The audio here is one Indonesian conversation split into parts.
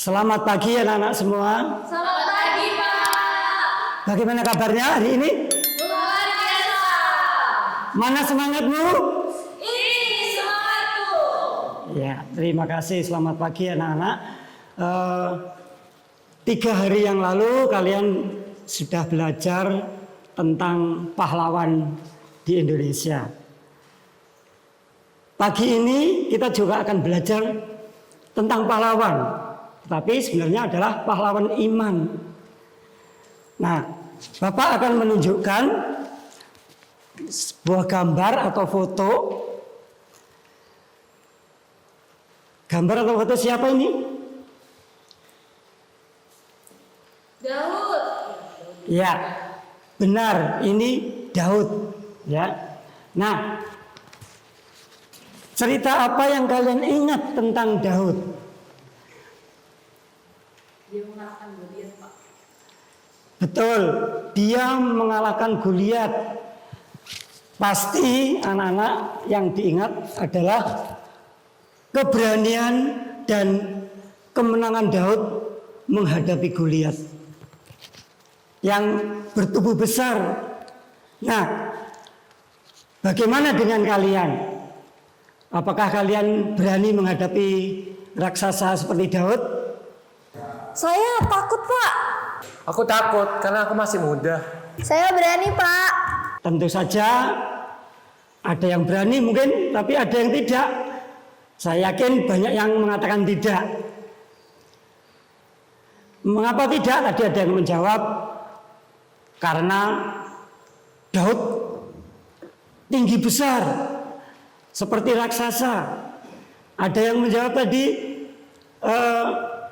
Selamat pagi anak-anak semua. Selamat pagi, Pak. Bagaimana kabarnya hari ini? Luar biasa. Mana semangatmu? Ini semangatku. Ya, terima kasih. Selamat pagi anak-anak. 3 hari yang lalu kalian sudah belajar tentang pahlawan di Indonesia. Pagi ini kita juga akan belajar tentang pahlawan. Tapi sebenarnya adalah pahlawan iman. Nah, Bapak akan menunjukkan sebuah gambar atau foto. Gambar atau foto siapa ini? Daud. Ya, benar. Ini Daud. Ya. Nah, cerita apa yang kalian ingat tentang Daud? Dia mengalahkan Goliat, Pak. Betul, dia mengalahkan Goliat. Pasti anak-anak yang diingat adalah keberanian dan kemenangan Daud menghadapi Goliat yang bertubuh besar. Nah, bagaimana dengan kalian? Apakah kalian berani menghadapi raksasa seperti Daud? Saya takut, Pak. Aku takut karena aku masih muda. Saya berani, Pak. Tentu saja ada yang berani mungkin, tapi ada yang tidak. Saya yakin banyak yang mengatakan tidak. Mengapa tidak? Tadi ada yang menjawab karena Daud tinggi besar seperti raksasa. Ada yang menjawab tadi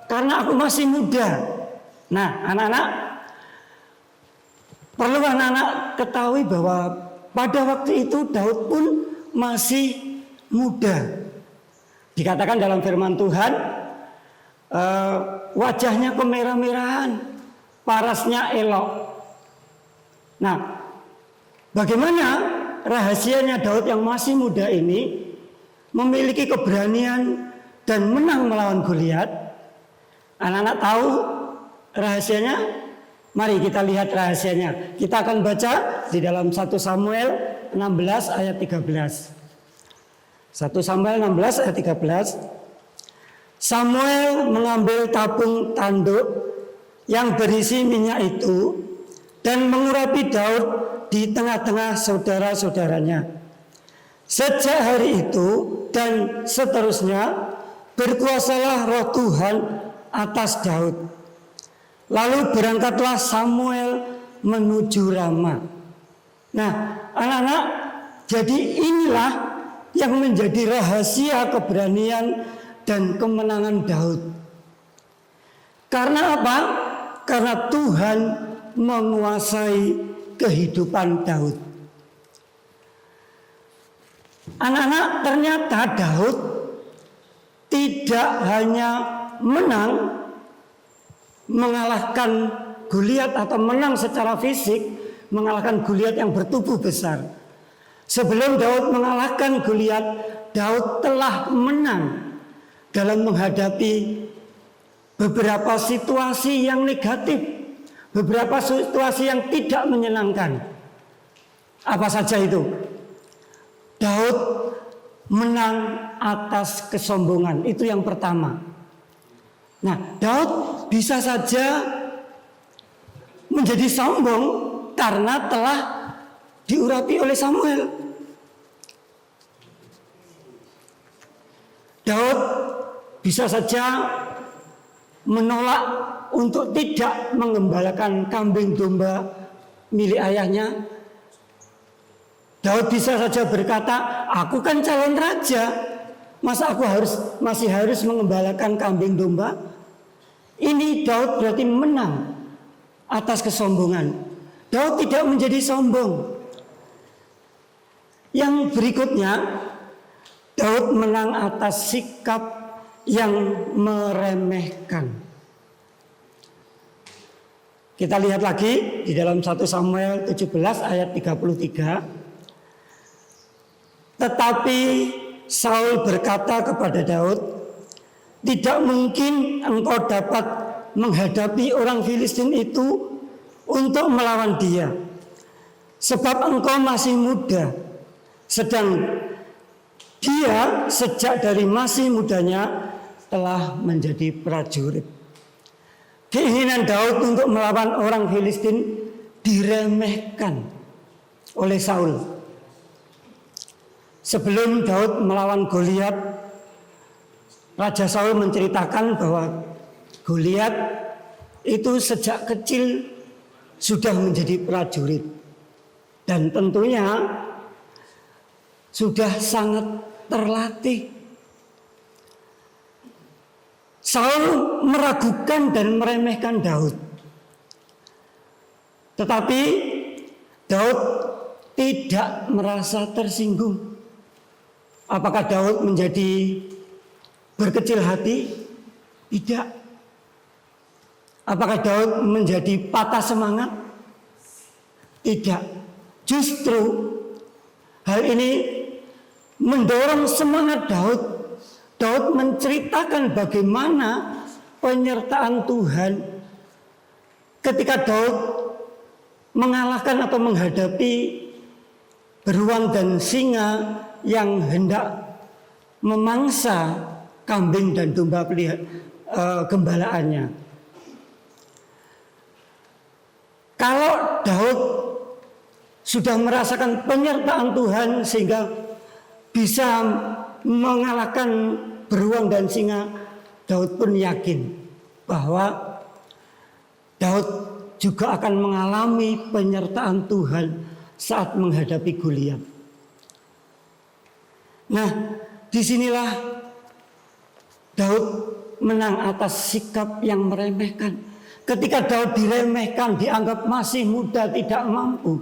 karena aku masih muda. Nah, anak-anak, perlu anak-anak ketahui bahwa pada waktu itu Daud pun masih muda. Dikatakan dalam firman Tuhan, wajahnya kemerah-merahan, parasnya elok. Nah, bagaimana rahasianya Daud yang masih muda ini memiliki keberanian dan menang melawan Goliat? Anak-anak tahu rahasianya? Mari kita lihat rahasianya. Kita akan baca di dalam 1 Samuel 16 ayat 13. 1 Samuel 16 ayat 13. Samuel mengambil tabung tanduk yang berisi minyak itu dan mengurapi Daud di tengah-tengah saudara-saudaranya. Sejak hari itu dan seterusnya berkuasalah roh Tuhan atas Daud. Lalu berangkatlah Samuel menuju Rama. Nah, anak-anak, jadi inilah yang menjadi rahasia keberanian dan kemenangan Daud. Karena apa? Karena Tuhan menguasai kehidupan Daud. Anak-anak, ternyata Daud tidak hanya menang mengalahkan Goliat atau menang secara fisik, mengalahkan Goliat yang bertubuh besar. Sebelum Daud mengalahkan Goliat, Daud telah menang dalam menghadapi beberapa situasi yang negatif, beberapa situasi yang tidak menyenangkan. Apa saja itu? Daud menang atas kesombongan, itu yang pertama. Nah, Daud bisa saja menjadi sombong karena telah diurapi oleh Samuel. Daud bisa saja menolak untuk tidak mengembalakan kambing domba milik ayahnya. Daud bisa saja berkata, aku kan calon raja, masa aku masih harus mengembalakan kambing domba? Ini Daud berarti menang atas kesombongan. Daud tidak menjadi sombong. Yang berikutnya, Daud menang atas sikap yang meremehkan. Kita lihat lagi di dalam 1 Samuel 17 ayat 33. Tetapi Saul berkata kepada Daud, Tidak mungkin engkau dapat menghadapi orang Filistin itu untuk melawan dia. Sebab engkau masih muda, sedang dia sejak dari masih mudanya telah menjadi prajurit. Keinginan Daud untuk melawan orang Filistin diremehkan oleh Saul. Sebelum Daud melawan Goliat, Raja Saul menceritakan bahwa Goliat itu sejak kecil sudah menjadi prajurit dan tentunya sudah sangat terlatih. Saul meragukan dan meremehkan Daud. Tetapi Daud tidak merasa tersinggung. Apakah Daud menjadi berkecil hati? Tidak. Apakah Daud menjadi patah semangat? Tidak. Justru hal ini mendorong semangat Daud. Daud menceritakan bagaimana penyertaan Tuhan ketika Daud mengalahkan atau menghadapi beruang dan singa yang hendak memangsa kambing dan domba gembalaannya. Kalau Daud sudah merasakan penyertaan Tuhan sehingga bisa mengalahkan beruang dan singa, Daud pun yakin bahwa Daud juga akan mengalami penyertaan Tuhan saat menghadapi Goliat. Nah, disinilah Daud menang atas sikap yang meremehkan. Ketika Daud diremehkan, dianggap masih muda, tidak mampu,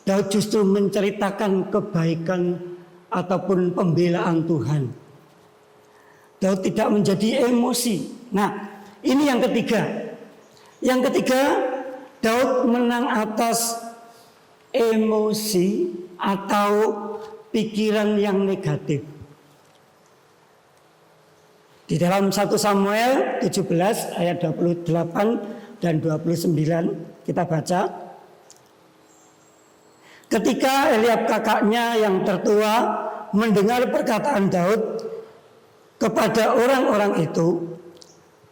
Daud justru menceritakan kebaikan ataupun pembelaan Tuhan. Daud tidak menjadi emosi. Nah, ini yang ketiga. Yang ketiga, Daud menang atas emosi atau pikiran yang negatif. Di dalam 1 Samuel 17 ayat 28 dan 29 kita baca. Ketika Eliab kakaknya yang tertua mendengar perkataan Daud kepada orang-orang itu,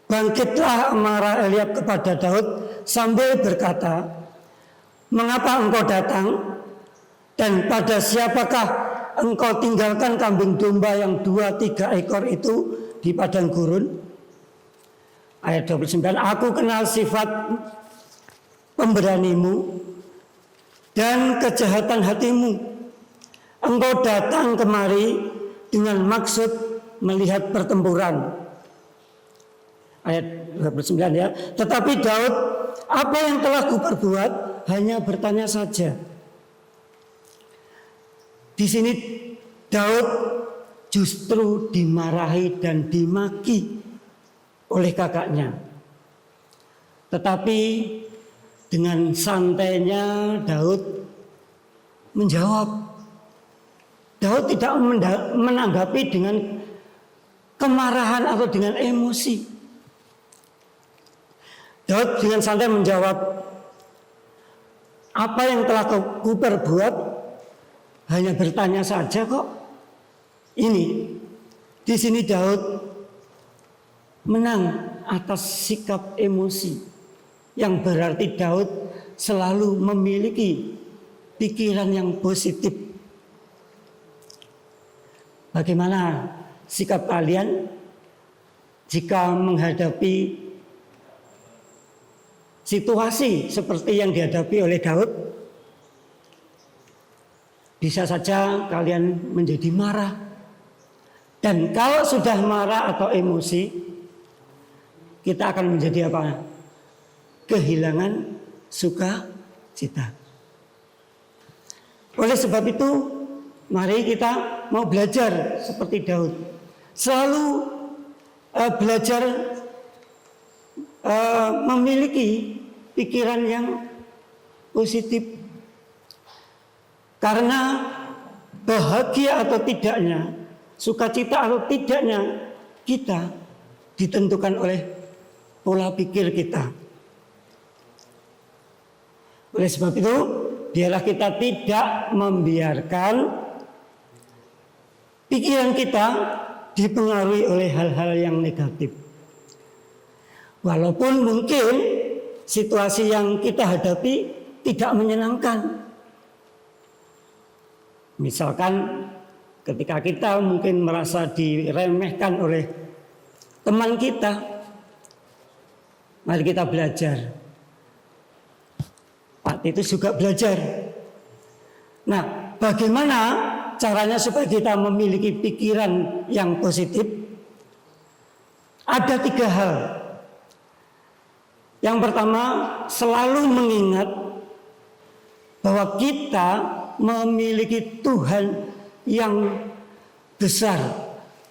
bangkitlah amarah Eliab kepada Daud sambil berkata, "Mengapa engkau datang? Dan pada siapakah engkau tinggalkan kambing domba yang 2-3 ekor itu di padang gurun?" Ayat 29, "Aku kenal sifat pemberanimu dan kejahatan hatimu. Engkau datang kemari dengan maksud melihat pertempuran." Ayat 29 ya. "Tetapi Daud, apa yang telah kuperbuat? Hanya bertanya saja." Di sini Daud justru dimarahi dan dimaki oleh kakaknya. Tetapi dengan santainya Daud menjawab. Daud tidak menanggapi dengan kemarahan atau dengan emosi. Daud dengan santai menjawab, "Apa yang telah ku perbuat? Hanya bertanya saja kok." Ini di sini Daud menang atas sikap emosi, yang berarti Daud selalu memiliki pikiran yang positif. Bagaimana sikap kalian jika menghadapi situasi seperti yang dihadapi oleh Daud? Bisa saja kalian menjadi marah. Dan kalau sudah marah atau emosi, kita akan menjadi apa? Kehilangan sukacita. Oleh sebab itu, mari kita mau belajar seperti Daud. Selalu belajar memiliki pikiran yang positif. Karena bahagia atau tidaknya, sukacita atau tidaknya kita ditentukan oleh pola pikir kita. Oleh sebab itu, biarlah kita tidak membiarkan pikiran kita dipengaruhi oleh hal-hal yang negatif. Walaupun mungkin situasi yang kita hadapi tidak menyenangkan. Misalkan ketika kita mungkin merasa diremehkan oleh teman kita, mari kita belajar. Pak Titus juga belajar. Nah, bagaimana caranya supaya kita memiliki pikiran yang positif? Ada 3 hal. Yang pertama, selalu mengingat bahwa kita memiliki Tuhan yang besar.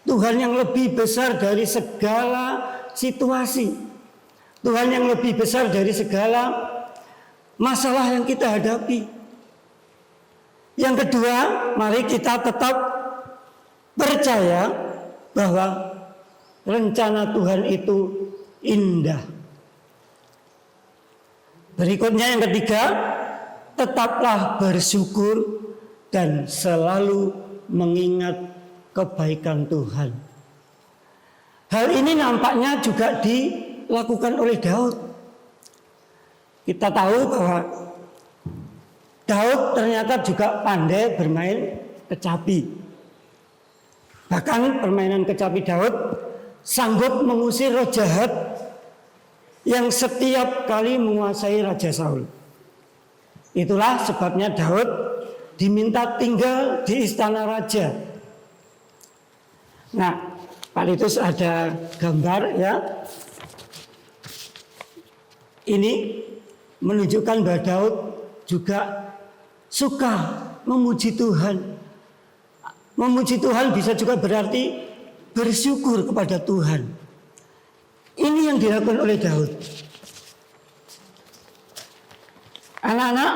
Tuhan yang lebih besar dari segala situasi. Tuhan yang lebih besar dari segala masalah yang kita hadapi. Yang kedua, mari kita tetap percaya bahwa rencana Tuhan itu indah. Berikutnya yang ketiga, tetaplah bersyukur dan selalu mengingat kebaikan Tuhan. Hal ini nampaknya juga dilakukan oleh Daud. Kita tahu bahwa Daud ternyata juga pandai bermain kecapi. Bahkan permainan kecapi Daud sanggup mengusir roh jahat yang setiap kali menguasai Raja Saul. Itulah sebabnya Daud diminta tinggal di istana raja. Nah, Pak Titus ada gambar ya. Ini menunjukkan bahwa Daud juga suka memuji Tuhan. Memuji Tuhan bisa juga berarti bersyukur kepada Tuhan. Ini yang dilakukan oleh Daud. Anak-anak,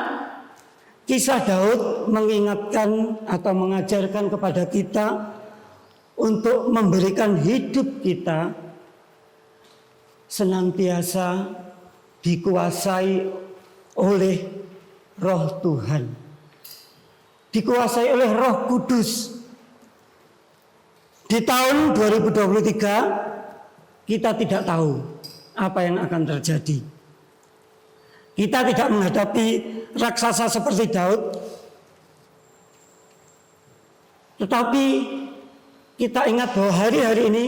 kisah Daud mengingatkan atau mengajarkan kepada kita untuk memberikan hidup kita senantiasa dikuasai oleh Roh Tuhan. Dikuasai oleh Roh Kudus. Di tahun 2023 kita tidak tahu apa yang akan terjadi. Kita tidak menghadapi raksasa seperti Daud. Tetapi kita ingat bahwa hari-hari ini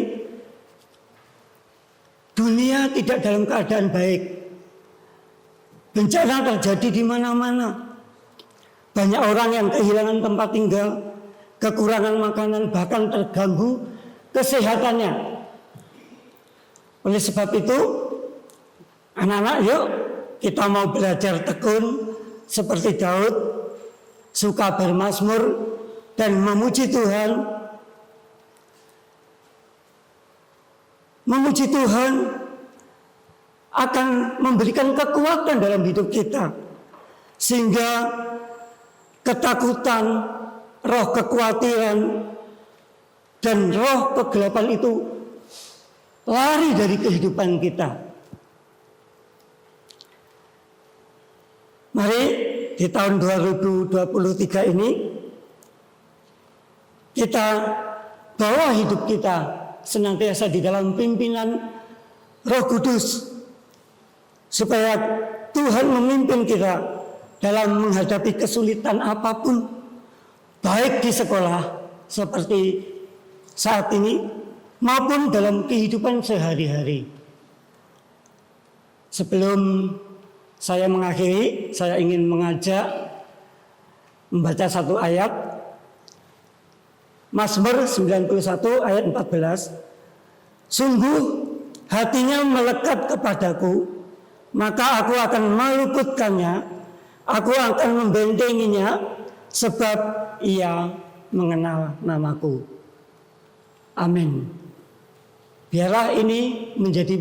dunia tidak dalam keadaan baik. Bencana terjadi di mana-mana. Banyak orang yang kehilangan tempat tinggal, kekurangan makanan, bahkan terganggu kesehatannya. Oleh sebab itu, anak-anak, yuk kita mau belajar tekun seperti Daud, suka bermazmur dan memuji Tuhan. Memuji Tuhan akan memberikan kekuatan dalam hidup kita, sehingga ketakutan, roh kekhawatiran, dan roh kegelapan itu lari dari kehidupan kita. Mari di tahun 2023 ini kita bawa hidup kita senantiasa di dalam pimpinan Roh Kudus, supaya Tuhan memimpin kita dalam menghadapi kesulitan apapun, baik di sekolah seperti saat ini maupun dalam kehidupan sehari-hari. Sebelum saya mengakhiri, saya ingin mengajak membaca satu ayat. Mazmur 91 ayat 14. Sungguh hatinya melekat kepadaku, maka aku akan meluputkannya, aku akan membentenginya, sebab ia mengenal namaku. Amin. Biarlah ini menjadi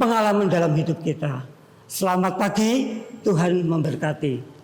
pengalaman dalam hidup kita. Selamat pagi, Tuhan memberkati.